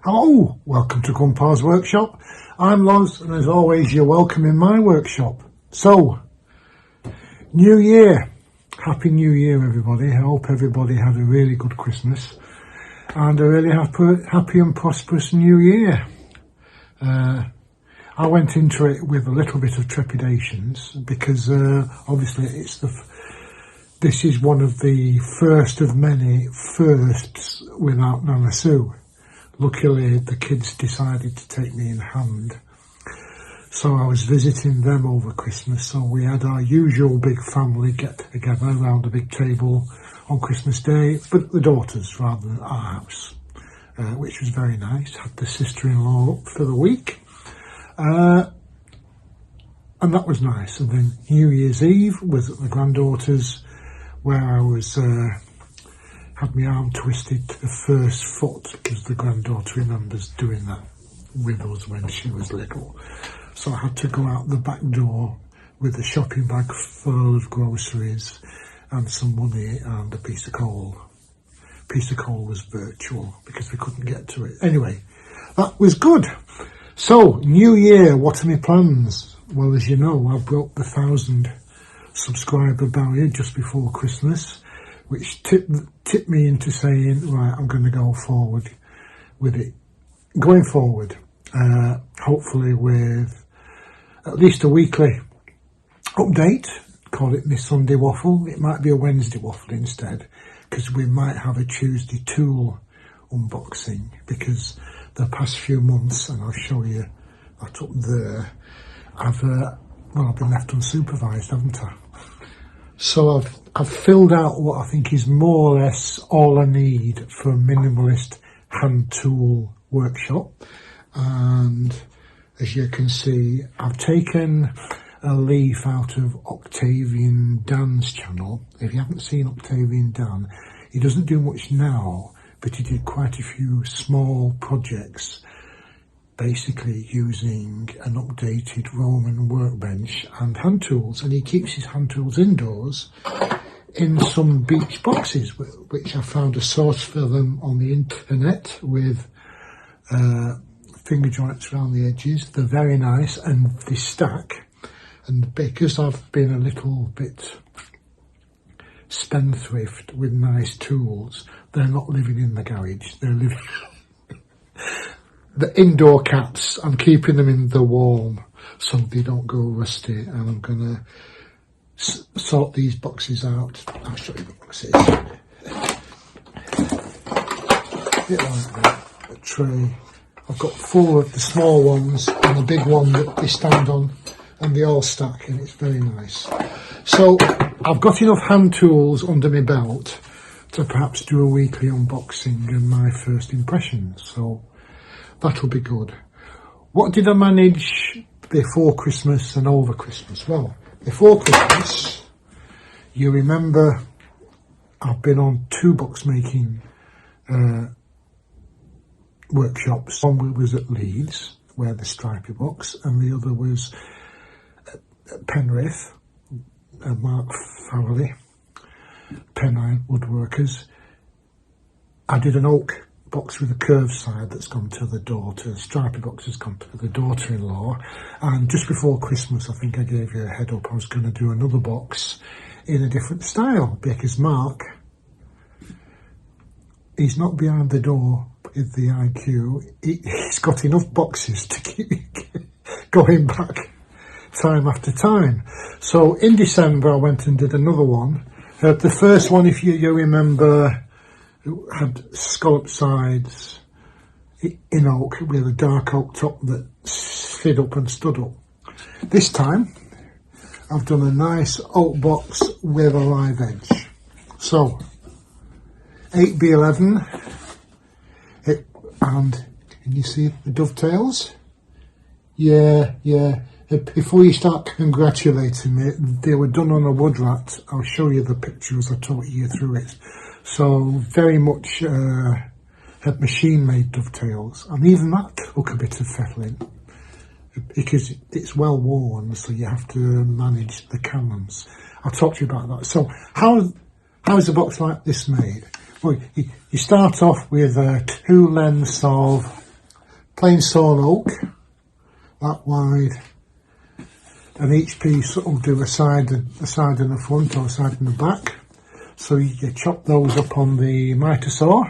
Hello, welcome to Grandpa's Workshop. I'm Loz, and as always, you're welcome in my workshop. So, New Year. Happy New Year, everybody. I hope everybody had a really good Christmas and a really happy and prosperous New Year. I went into it with a little bit of trepidations because obviously this is one of the first of many firsts without Nana Sue. Luckily, the kids decided to take me in hand. So I was visiting them over Christmas. So we had our usual big family get together around a big table on Christmas Day, but the daughters rather than our house, which was very nice. Had the sister-in-law up for the week. And that was nice. And then New Year's Eve was at the granddaughters, where I was had my arm twisted to the first foot, because the granddaughter remembers doing that with us when she was little. So I had to go out the back door with a shopping bag full of groceries and some money and a piece of coal. Piece of coal was virtual because we couldn't get to it. Anyway, that was good. So, New Year, what are my plans? Well, as you know, I broke the 1,000 subscriber barrier just before Christmas, which tipped me into saying, right, I'm going to go forward with it. Going forward, hopefully with at least a weekly update. Call it my Sunday waffle. It might be a Wednesday waffle instead, because we might have a Tuesday tool unboxing, because the past few months, and I'll show you that up there, I've been left unsupervised, haven't I? So I've filled out what I think is more or less all I need for a minimalist hand tool workshop. And as you can see, I've taken a leaf out of Octavian Dan's channel. If you haven't seen Octavian Dan, he doesn't do much now, but he did quite a few small projects, basically using an updated Roman workbench and hand tools. And he keeps his hand tools indoors in some beach boxes, which I found a source for them on the internet with finger joints around the edges. They're very nice and they stack. And because I've been a little bit spendthrift with nice tools, they're not living in the garage. They're living... The indoor cats, I'm keeping them in the warm so they don't go rusty, and I'm going to sort these boxes out. I'll show you the boxes. Bit like that, a tray. I've got 4 of the small ones and a big one that they stand on, and they all stack, and it's very nice. So I've got enough hand tools under my belt to perhaps do a weekly unboxing and my first impressions. So that'll be good. What did I manage before Christmas and over Christmas? Well, before Christmas, you remember I've been on 2 box making workshops. One was at Leeds, where the stripy box, and the other was at Penrith, Mark Farrelly, Pennine Woodworkers. I did an oak box with a curved side that's gone to the daughter. Stripy box has gone to the daughter-in-law. And just before Christmas, I think I gave you a head up, I was going to do another box in a different style, because Mark, he's not behind the door with the IQ. He's got enough boxes to keep going back time after time. So in December, I went and did another one. The first one, if you remember, had scallop sides in oak with a dark oak top that slid up and stood up. This time I've done a nice oak box with a live edge. So 8x11, and can you see the dovetails? Yeah. Before you start congratulating me, they were done on a wood rat. I'll show you the picture as I talk you through it. So very much had machine-made dovetails, and even that took a bit of fettling because it's well worn, so you have to manage the cannons. I'll talk to you about that. So how is a box like this made? Well, you start off with 2 lengths of plain sawn oak, that wide, and each piece will do a side in the front or a side in the back. So you chop those up on the miter saw,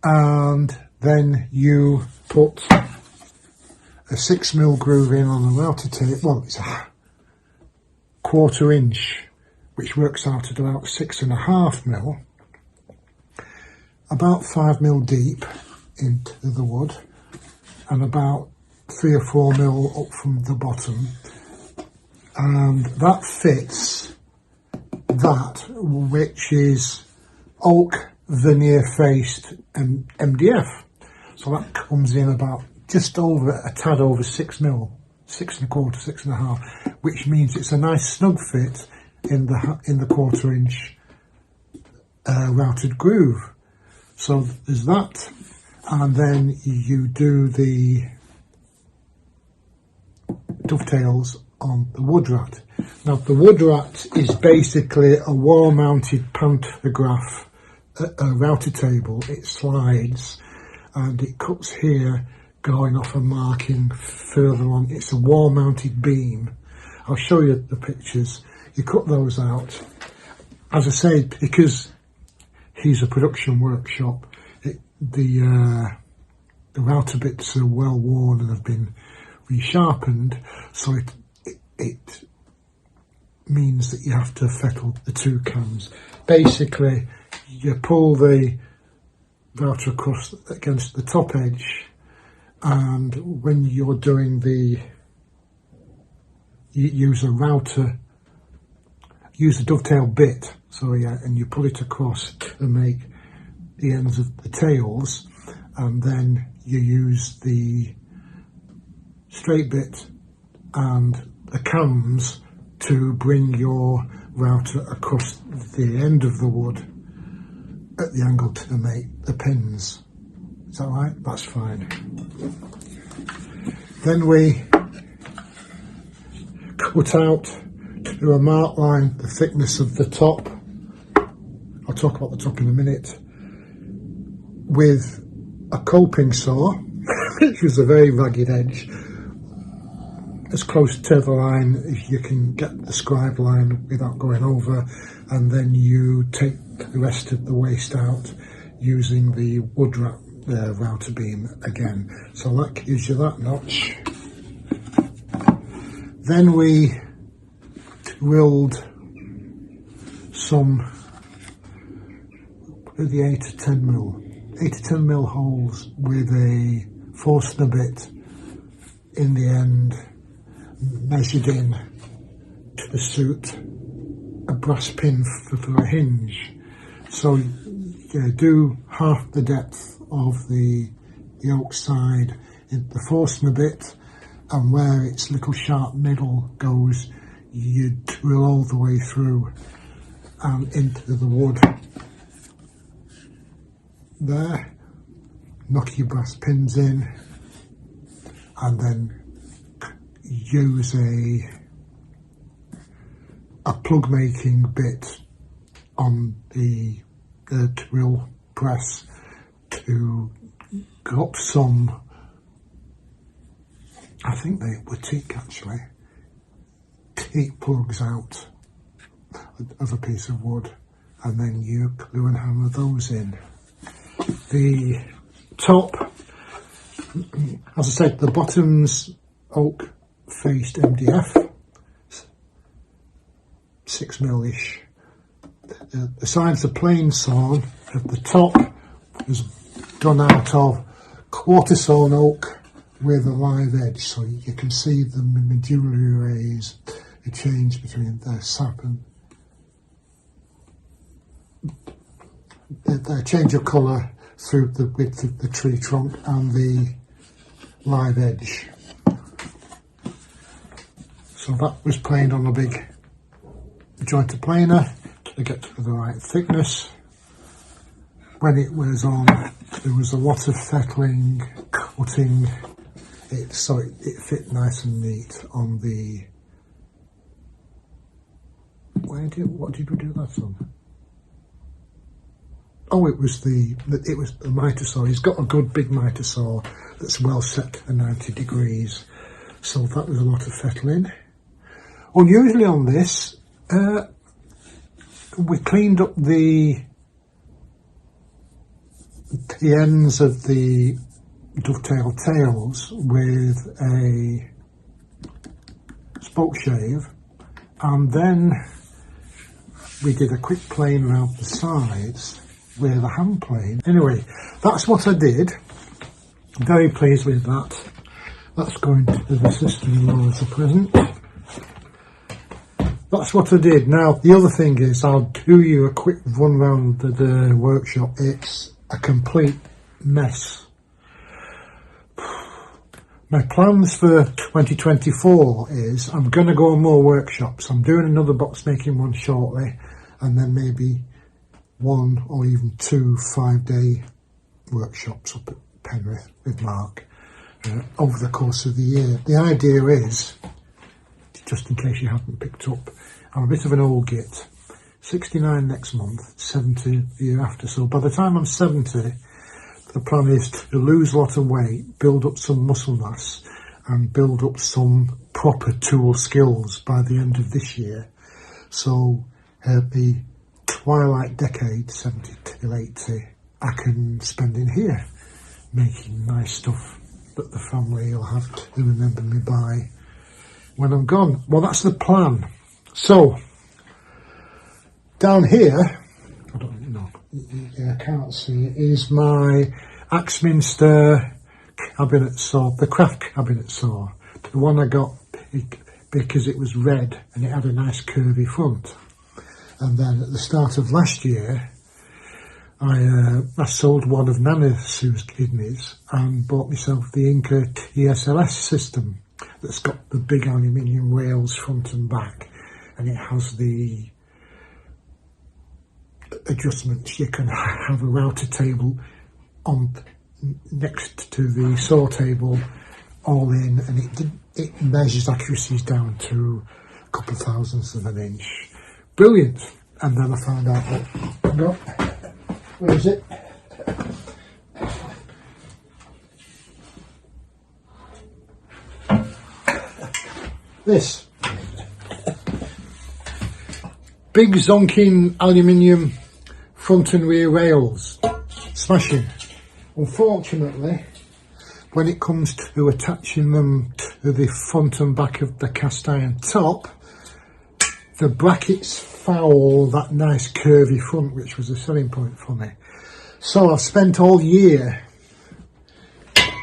and then you put a 6mm groove in on the router tape. Well, it's a 1/4 inch, which works out at about 6.5mm, about 5mm deep into the wood, and about 3 or 4mm up from the bottom, and that fits that, which is oak veneer faced and MDF. So that comes in about just over a tad over 6mm, 6.25, 6.5, which means it's a nice snug fit in the 1/4 inch routed groove. So there's that, and then you do the dovetails on the wood rat. Now the wood rat is basically a wall mounted pantograph, a router table. It slides and it cuts here going off a marking further on. It's a wall mounted beam. I'll show you the pictures. You cut those out. As I say, because he's a production workshop, the router bits are well worn and have been resharpened, so it means that you have to fettle the two cams. Basically, you pull the router across against the top edge, and when you're doing you use a dovetail bit, so yeah, and you pull it across to make the ends of the tails, and then you use the straight bit and the cams to bring your router across the end of the wood at the angle to make the pins. Is that right? That's fine. Then we cut out to a mark line the thickness of the top. I'll talk about the top in a minute. With a coping saw, which is a very ragged edge, as close to the line as you can get the scribe line without going over, and then you take the rest of the waste out using the wood router beam again. So that gives you that notch. Then we drilled some of the 8 to 10 mil holes with a Forstner bit in the end, measured in to suit a brass pin for a hinge. So you do half the depth of the oak side in the Forstner bit, and where its little sharp middle goes, you drill all the way through and into the wood. There, knock your brass pins in, and then use a plug making bit on the drill press to got some, I think they were teak actually, teak plugs out of a piece of wood, and then you glue and hammer those in. The top, as I said, the bottom's oak faced MDF, 6mm-ish. The sides are plain sawn. At the top is done out of 1/4 sawn oak with a live edge, so you can see the medullary rays, a change between the sap and the change of colour through the width of the tree trunk and the live edge. So that was planed on a big jointer planer to get to the right thickness. When it was on, there was a lot of fettling, cutting it so it fit nice and neat on the. What did we do that on? Oh, it was the miter saw. He's got a good big miter saw that's well set at 90 degrees. So that was a lot of fettling. Unusually on this, we cleaned up the ends of the dovetail tails with a spoke shave, and then we did a quick plane around the sides with a hand plane. Anyway, that's what I did. Very pleased with that. That's going to the sister-in-law as a present. That's what I did. Now, the other thing is, I'll do you a quick run round the workshop. It's a complete mess. My plans for 2024 is I'm going to go on more workshops. I'm doing another box making one shortly, and then maybe 1 or even 2 5-day workshops up at Penrith with Mark over the course of the year. The idea is, just in case you haven't picked up, I'm a bit of an old git. 69 next month, 70 the year after. So by the time I'm 70, the plan is to lose a lot of weight, build up some muscle mass, and build up some proper tool skills by the end of this year. So the twilight decade, 70 till 80, I can spend in here making nice stuff that the family will have to remember me by when I'm gone. Well, that's the plan. So down here, I don't know, I can't see it, is my Axminster cabinet saw, the craft cabinet saw, the one I got because it was red and it had a nice curvy front. And then at the start of last year, I sold one of Nana Sue's kidneys and bought myself the Inca TSLS system that's got the big aluminium rails front and back, and it has the adjustments. You can have a router table on next to the saw table, all in, and it measures accuracies down to a couple of thousandths of an inch. Brilliant. And then I found out that, no, where is it? This big zonking aluminium front and rear rails, smashing. Unfortunately, when it comes to attaching them to the front and back of the cast iron top, the brackets foul that nice curvy front, which was a selling point for me. So I've spent all year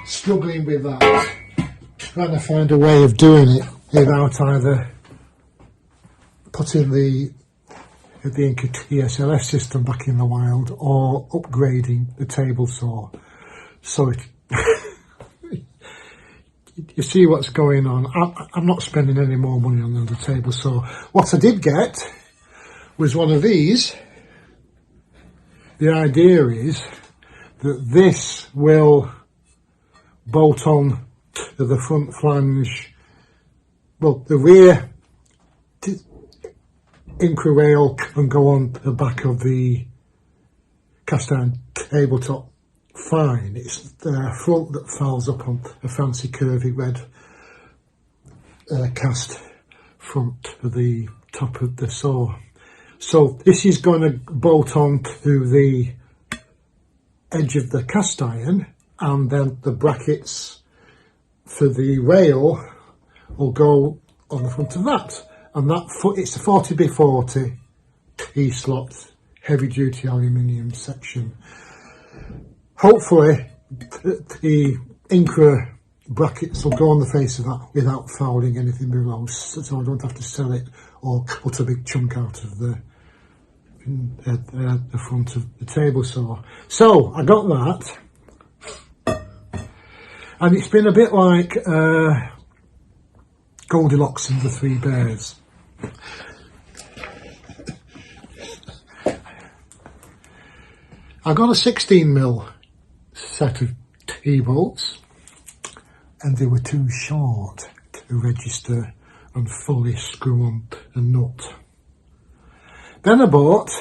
struggling with that, trying to find a way of doing it without either putting the Inca TSLS system back in the wild or upgrading the table saw. So you see what's going on. I'm not spending any more money on the table saw. What I did get was one of these. The idea is that this will bolt on to the front flange, well, the rear Inca rail can go on the back of the cast iron tabletop fine. It's the front that fouls up on a fancy curvy red cast front to the top of the saw. So this is going to bolt on to the edge of the cast iron, and then the brackets for the rail will go on the front of that. And that it's a 40x40 T-slot heavy duty aluminium section. Hopefully the Inca brackets will go on the face of that without fouling anything below, so I don't have to sell it or cut a big chunk out of the front of the table saw. So I got that, and it's been a bit like Goldilocks and the Three Bears. I got a 16mm set of T-bolts, and they were too short to register and fully screw on the nut. Then I bought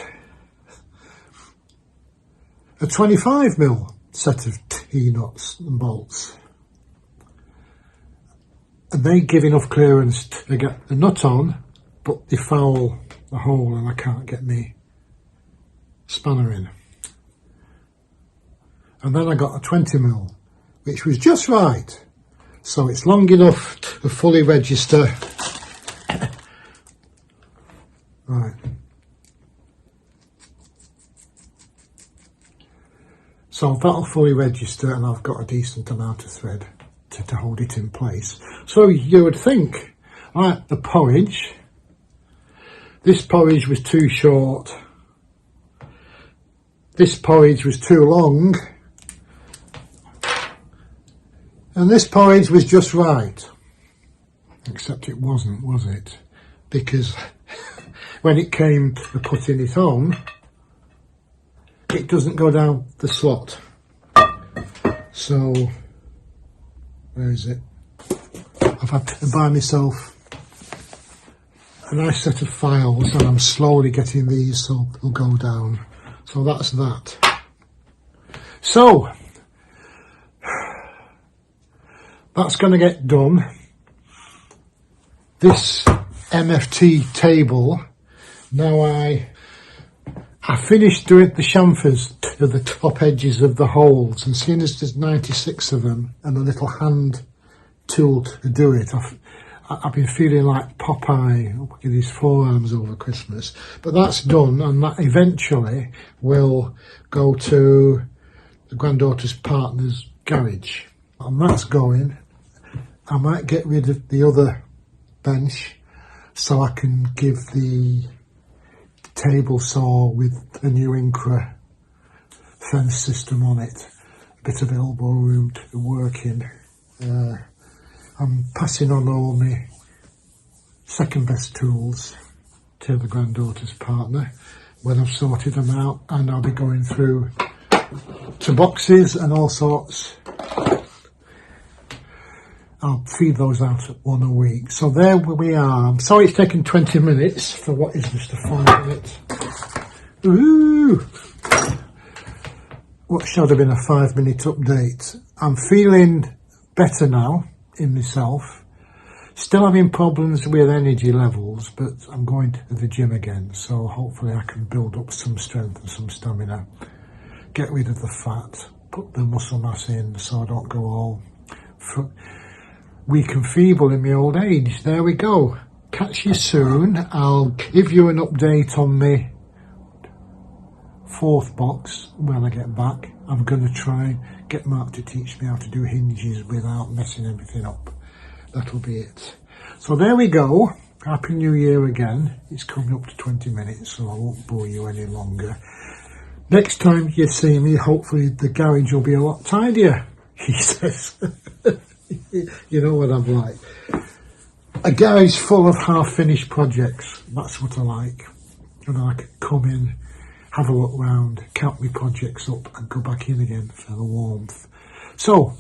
a 25mm set of T-nuts and bolts. And they give enough clearance to get the nut on, but they foul the hole and I can't get my spanner in. And then I got a 20mm, which was just right. So it's long enough to fully register. Right. So that'll fully register and I've got a decent amount of thread to hold it in place. So you would think, right, the porridge, this porridge was too short, this porridge was too long, and this porridge was just right. Except it wasn't, was it? Because when it came to putting it on, it doesn't go down the slot. So, where is it? I've had to buy myself a nice set of files and I'm slowly getting these so they'll go down. So that's that. So, that's going to get done. This MFT table, now I finished doing the chamfers to the top edges of the holes, and seeing as there's 96 of them and a little hand tool to do it, I've been feeling like Popeye with his forearms over Christmas. But that's done, and that eventually will go to the granddaughter's partner's garage. And that's going. I might get rid of the other bench so I can give the table saw with the new Incra fence system on it a bit of elbow room to work in. I'm passing on all my second best tools to the granddaughter's partner when I've sorted them out, and I'll be going through to boxes and all sorts. I'll feed those out at one a week. So there we are. I'm sorry it's taken 20 minutes for what is just a 5 minute. Ooh! What should have been a 5-minute update. I'm feeling better now in myself. Still having problems with energy levels, but I'm going to the gym again. So hopefully I can build up some strength and some stamina. Get rid of the fat. Put the muscle mass in so I don't go all weak and feeble in my old age. There we go. Catch you soon. I'll give you an update on my 4th box when I get back. I'm going to try and get Mark to teach me how to do hinges without messing everything up. That'll be it. So there we go. Happy New Year again. It's coming up to 20 minutes, so I won't bore you any longer. Next time you see me, hopefully the garage will be a lot tidier, he says. You know what I'm like. A garage full of half-finished projects. That's what I like. And I can come in, have a look round, count my projects up and go back in again for the warmth. So,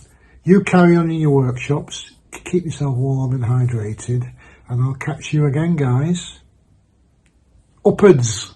you carry on in your workshops, keep yourself warm and hydrated, and I'll catch you again, guys. Upwards!